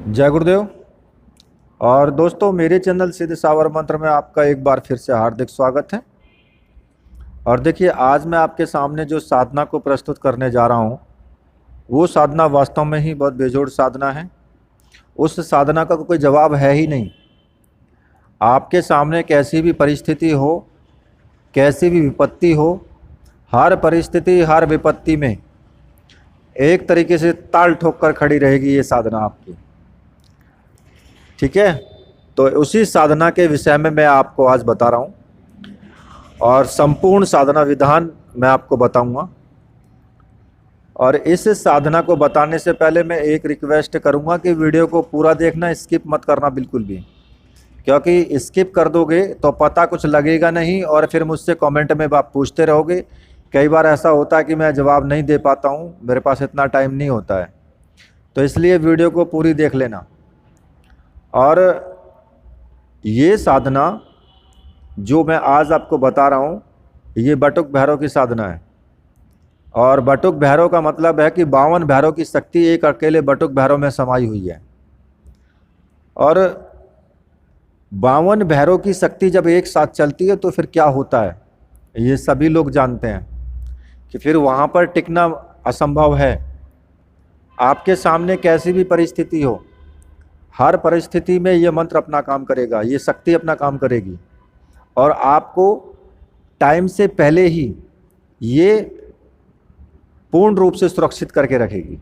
जय गुरुदेव। और दोस्तों, मेरे चैनल सिद्ध सावर मंत्र में आपका एक बार फिर से हार्दिक स्वागत है। और देखिए, आज मैं आपके सामने जो साधना को प्रस्तुत करने जा रहा हूँ वो साधना वास्तव में ही बहुत बेजोड़ साधना है। उस साधना का कोई जवाब है ही नहीं। आपके सामने कैसी भी परिस्थिति हो, कैसी भी विपत्ति हो, हर परिस्थिति हर विपत्ति में एक तरीके से ताल ठोक कर खड़ी रहेगी ये साधना आपकी। ठीक है, तो उसी साधना के विषय में मैं आपको आज बता रहा हूँ और संपूर्ण साधना विधान मैं आपको बताऊंगा। और इस साधना को बताने से पहले मैं एक रिक्वेस्ट करूंगा कि वीडियो को पूरा देखना, स्किप मत करना बिल्कुल भी, क्योंकि स्किप कर दोगे तो पता कुछ लगेगा नहीं और फिर मुझसे कमेंट में आप पूछते रहोगे। कई बार ऐसा होता है कि मैं जवाब नहीं दे पाता हूँ, मेरे पास इतना टाइम नहीं होता है, तो इसलिए वीडियो को पूरी देख लेना। और ये साधना जो मैं आज आपको बता रहा हूँ ये बटुक भैरव की साधना है। और बटुक भैरव का मतलब है कि 52 भैरव की शक्ति एक अकेले बटुक भैरव में समाई हुई है। और 52 भैरव की शक्ति जब एक साथ चलती है तो फिर क्या होता है ये सभी लोग जानते हैं कि फिर वहाँ पर टिकना असंभव है। आपके सामने कैसी भी परिस्थिति हो, हर परिस्थिति में ये मंत्र अपना काम करेगा, ये शक्ति अपना काम करेगी और आपको टाइम से पहले ही ये पूर्ण रूप से सुरक्षित करके रखेगी।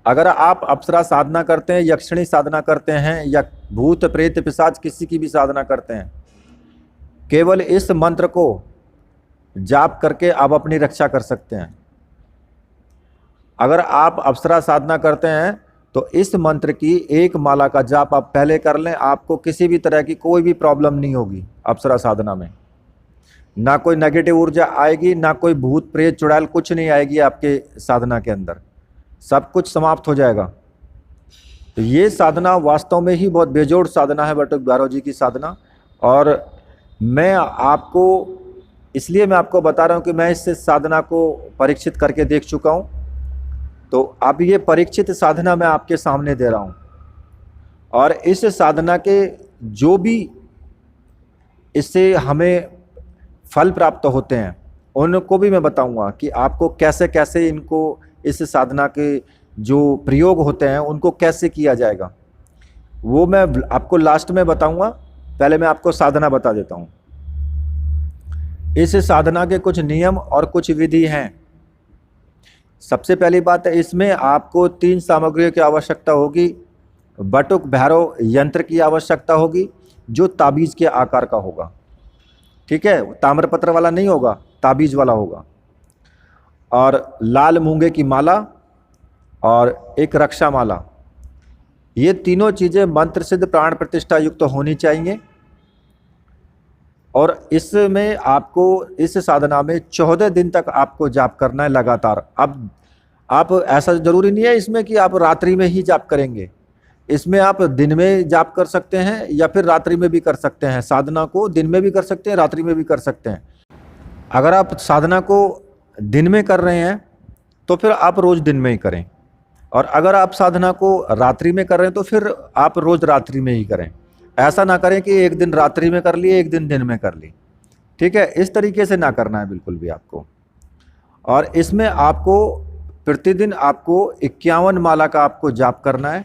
अगर आप अप्सरा साधना करते हैं, यक्षिणी साधना करते हैं या भूत प्रेत पिशाच किसी की भी साधना करते हैं, केवल इस मंत्र को जाप करके आप अपनी रक्षा कर सकते हैं। अगर आप अप्सरा साधना करते हैं तो इस मंत्र की एक माला का जाप आप पहले कर लें, आपको किसी भी तरह की कोई भी प्रॉब्लम नहीं होगी। अप्सरा साधना में ना कोई नेगेटिव ऊर्जा आएगी, ना कोई भूत प्रेत चुड़ैल कुछ नहीं आएगी आपके साधना के अंदर, सब कुछ समाप्त हो जाएगा। तो ये साधना वास्तव में ही बहुत बेजोड़ साधना है, बटुक भैरव जी की साधना। और मैं आपको बता रहा हूँ कि मैं इस साधना को परीक्षित करके देख चुका हूँ। तो अब ये परीक्षित साधना मैं आपके सामने दे रहा हूँ और इस साधना के जो भी इससे हमें फल प्राप्त होते हैं उनको भी मैं बताऊंगा कि आपको कैसे कैसे इनको इस साधना के जो प्रयोग होते हैं उनको कैसे किया जाएगा, वो मैं आपको लास्ट में बताऊंगा। पहले मैं आपको साधना बता देता हूँ। इस साधना के कुछ नियम और कुछ विधि हैं। सबसे पहली बात है, इसमें आपको 3 सामग्रियों की आवश्यकता होगी। बटुक भैरव यंत्र की आवश्यकता होगी जो ताबीज के आकार का होगा। ठीक है, ताम्रपत्र वाला नहीं होगा, ताबीज वाला होगा। और लाल मूंगे की माला और एक रक्षा माला, ये तीनों चीज़ें मंत्र सिद्ध प्राण प्रतिष्ठा युक्त होनी चाहिए। और इसमें आपको इस साधना में 14 दिन तक आपको जाप करना है लगातार। अब आप ऐसा ज़रूरी नहीं है इसमें कि आप रात्रि में ही जाप करेंगे, इसमें आप दिन में जाप कर सकते हैं या फिर रात्रि में भी कर सकते हैं। साधना को दिन में भी कर सकते हैं, रात्रि में भी कर सकते हैं। अगर आप साधना को दिन में कर रहे हैं तो फिर आप रोज़ दिन में ही करें, और अगर आप साधना को रात्रि में कर रहे हैं तो फिर आप रोज़ रात्रि में ही करें। ऐसा ना करें कि एक दिन रात्रि में कर लिए, एक दिन में कर ली। ठीक है, इस तरीके से ना करना है बिल्कुल भी आपको। और इसमें आपको प्रतिदिन आपको 51 माला का आपको जाप करना है।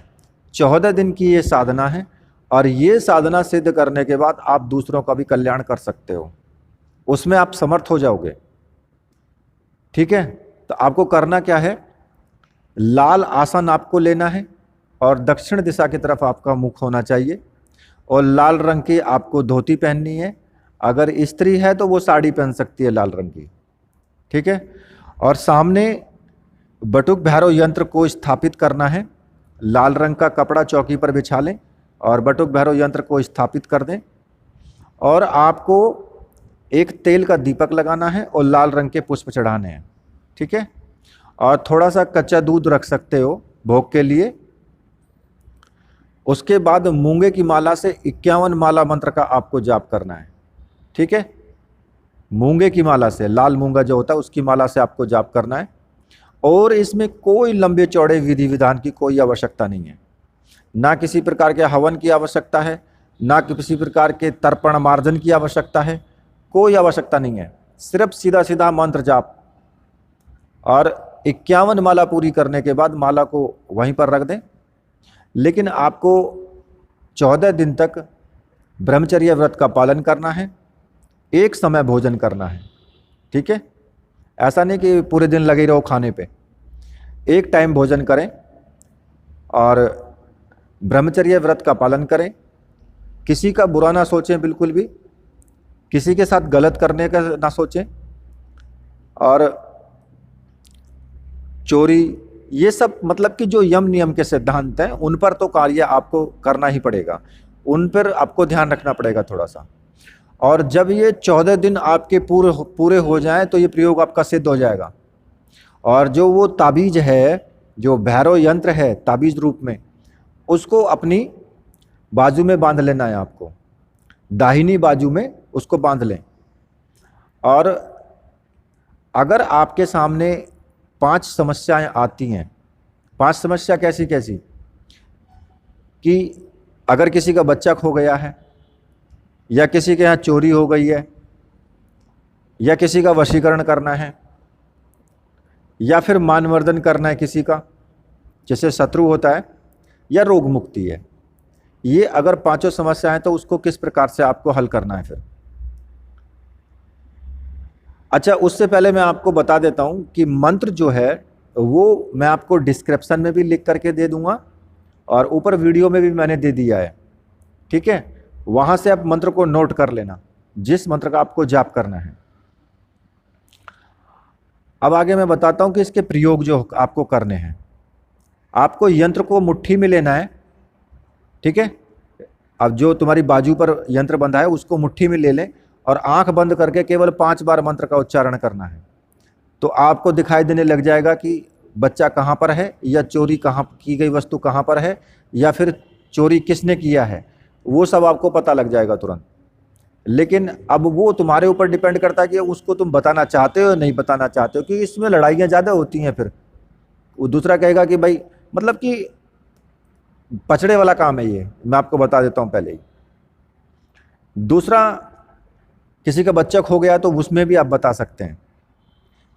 14 दिन की ये साधना है और ये साधना सिद्ध करने के बाद आप दूसरों का भी कल्याण कर सकते हो, उसमें आप समर्थ हो जाओगे। ठीक है, तो आपको करना क्या है, लाल आसन आपको लेना है और दक्षिण दिशा की तरफ आपका मुख होना चाहिए और लाल रंग की आपको धोती पहननी है। अगर स्त्री है तो वो साड़ी पहन सकती है लाल रंग की। ठीक है, और सामने बटुक भैरव यंत्र को स्थापित करना है। लाल रंग का कपड़ा चौकी पर बिछा लें और बटुक भैरव यंत्र को स्थापित कर दें। और आपको एक तेल का दीपक लगाना है और लाल रंग के पुष्प चढ़ाने हैं। ठीक है, और थोड़ा सा कच्चा दूध रख सकते हो भोग के लिए। उसके बाद मूंगे की माला से 51 माला मंत्र का आपको जाप करना है। ठीक है, मूंगे की माला से, लाल मूंगा जो होता है उसकी माला से आपको जाप करना है। और इसमें कोई लंबे चौड़े विधि विधान की कोई आवश्यकता नहीं है, ना किसी प्रकार के हवन की आवश्यकता है, ना किसी प्रकार के तर्पण मार्जन की आवश्यकता है, कोई आवश्यकता नहीं है। सिर्फ सीधा सीधा मंत्र जाप और 51 माला पूरी करने के बाद माला को वहीं पर रख दें। लेकिन आपको 14 दिन तक ब्रह्मचर्य व्रत का पालन करना है, एक समय भोजन करना है, ठीक है। ऐसा नहीं कि पूरे दिन लगे रहो खाने पे, एक टाइम भोजन करें और ब्रह्मचर्य व्रत का पालन करें। किसी का बुरा ना सोचें, बिल्कुल भी किसी के साथ गलत करने का ना सोचें, और चोरी ये सब मतलब कि जो यम नियम के सिद्धांत हैं उन पर तो कार्य आपको करना ही पड़ेगा, उन पर आपको ध्यान रखना पड़ेगा थोड़ा सा। और जब ये 14 दिन आपके पूरे हो जाएं तो ये प्रयोग आपका सिद्ध हो जाएगा। और जो वो ताबीज है, जो भैरव यंत्र है ताबीज रूप में, उसको अपनी बाजू में बांध लेना है आपको, दाहिनी बाजू में उसको बांध लें। और अगर आपके सामने 5 समस्याएं आती हैं, 5 समस्या कैसी कैसी, कि अगर किसी का बच्चा खो गया है, या किसी के यहाँ चोरी हो गई है, या किसी का वशीकरण करना है, या फिर मानवर्धन करना है किसी का, जैसे शत्रु होता है, या रोग मुक्ति है, ये अगर 5 समस्याएं तो उसको किस प्रकार से आपको हल करना है फिर। अच्छा, उससे पहले मैं आपको बता देता हूं कि मंत्र जो है वो मैं आपको डिस्क्रिप्शन में भी लिख करके दे दूंगा और ऊपर वीडियो में भी मैंने दे दिया है, ठीक है। वहां से आप मंत्र को नोट कर लेना, जिस मंत्र का आपको जाप करना है। अब आगे मैं बताता हूं कि इसके प्रयोग जो आपको करने हैं। आपको यंत्र को मुट्ठी में लेना है, ठीक है। अब जो तुम्हारी बाजू पर यंत्र बंधा है उसको मुट्ठी में ले लें और आंख बंद करके केवल 5 बार मंत्र का उच्चारण करना है। तो आपको दिखाई देने लग जाएगा कि बच्चा कहाँ पर है, या चोरी कहाँ की गई वस्तु कहाँ पर है, या फिर चोरी किसने किया है, वो सब आपको पता लग जाएगा तुरंत। लेकिन अब वो तुम्हारे ऊपर डिपेंड करता है कि उसको तुम बताना चाहते हो या नहीं बताना चाहते हो, क्योंकि इसमें लड़ाइयाँ ज़्यादा होती हैं। फिर वो दूसरा कहेगा कि भाई मतलब कि पचड़े वाला काम है ये, मैं आपको बता देता हूँ पहले ही। दूसरा, किसी का बच्चा खो गया तो उसमें भी आप बता सकते हैं,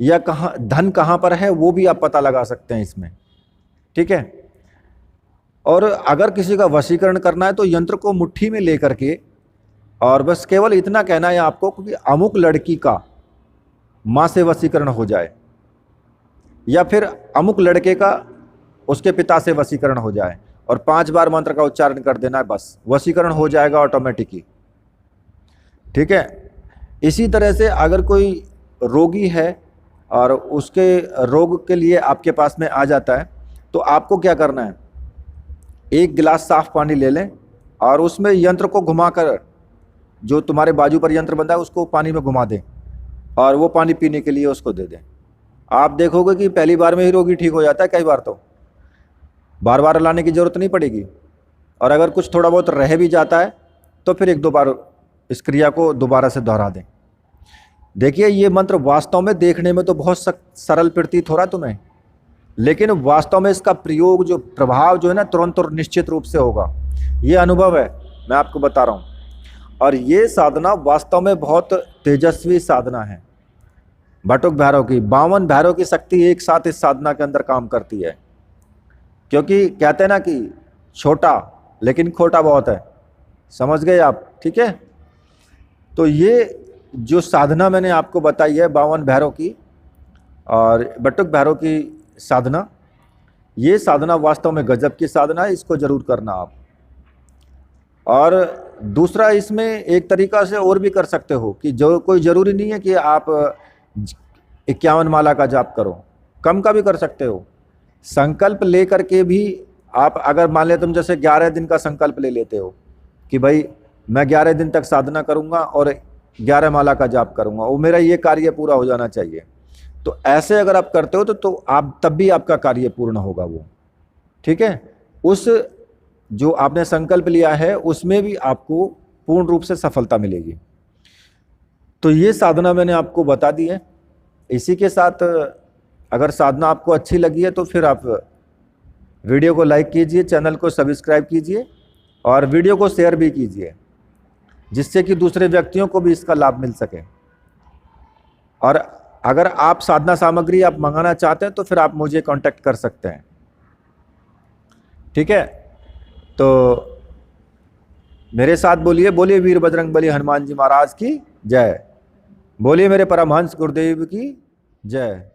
या कहाँ धन कहाँ पर है वो भी आप पता लगा सकते हैं इसमें, ठीक है। और अगर किसी का वशीकरण करना है तो यंत्र को मुट्ठी में लेकर के और बस केवल इतना कहना है आपको कि अमुक लड़की का माँ से वशीकरण हो जाए, या फिर अमुक लड़के का उसके पिता से वशीकरण हो जाए, और 5 बार मंत्र का उच्चारण कर देना है, बस वशीकरण हो जाएगा ऑटोमेटिकली, ठीक है। इसी तरह से अगर कोई रोगी है और उसके रोग के लिए आपके पास में आ जाता है, तो आपको क्या करना है, 1 गिलास साफ पानी ले लें और उसमें यंत्र को घुमाकर, जो तुम्हारे बाजू पर यंत्र बंधा है उसको पानी में घुमा दें और वो पानी पीने के लिए उसको दे दें। आप देखोगे कि पहली बार में ही रोगी ठीक हो जाता है, कई बार तो बार बार लाने की ज़रूरत नहीं पड़ेगी। और अगर कुछ थोड़ा बहुत रह भी जाता है तो फिर 1-2 बार इस क्रिया को दोबारा से दोहरा दें। देखिए, ये मंत्र वास्तव में देखने में तो बहुत सरल प्रतीत हो रहा तुम्हें, लेकिन वास्तव में इसका प्रयोग, जो प्रभाव जो है ना, तुरंत और निश्चित रूप से होगा। ये अनुभव है, मैं आपको बता रहा हूँ। और ये साधना वास्तव में बहुत तेजस्वी साधना है। बटुक भैरव की 52 भैरव की शक्ति एक साथ इस साधना के अंदर काम करती है, क्योंकि कहते हैं ना कि छोटा लेकिन खोटा बहुत है, समझ गए आप, ठीक है। तो ये जो साधना मैंने आपको बताई है 52 भैरव की और बटुक भैरव की साधना, ये साधना वास्तव में गजब की साधना है, इसको जरूर करना आप। और दूसरा, इसमें एक तरीका से और भी कर सकते हो कि जो कोई ज़रूरी नहीं है कि आप 51 माला का जाप करो, कम का भी कर सकते हो। संकल्प ले करके भी आप, अगर मान ले तुम जैसे 11 दिन का संकल्प ले लेते हो कि भाई मैं 11 दिन तक साधना करूंगा और 11 माला का जाप करूंगा, वो मेरा ये कार्य पूरा हो जाना चाहिए, तो ऐसे अगर आप करते हो तो आप तब भी आपका कार्य पूर्ण होगा वो, ठीक है। उस जो आपने संकल्प लिया है उसमें भी आपको पूर्ण रूप से सफलता मिलेगी। तो ये साधना मैंने आपको बता दी है। इसी के साथ अगर साधना आपको अच्छी लगी है तो फिर आप वीडियो को लाइक कीजिए, चैनल को सब्सक्राइब कीजिए और वीडियो को शेयर भी कीजिए, जिससे कि दूसरे व्यक्तियों को भी इसका लाभ मिल सके। और अगर आप साधना सामग्री आप मंगाना चाहते हैं तो फिर आप मुझे कांटेक्ट कर सकते हैं। ठीक है, तो मेरे साथ बोलिए, बोलिए वीर बजरंगबली हनुमान जी महाराज की जय, बोलिए मेरे परमहंस गुरुदेव की जय।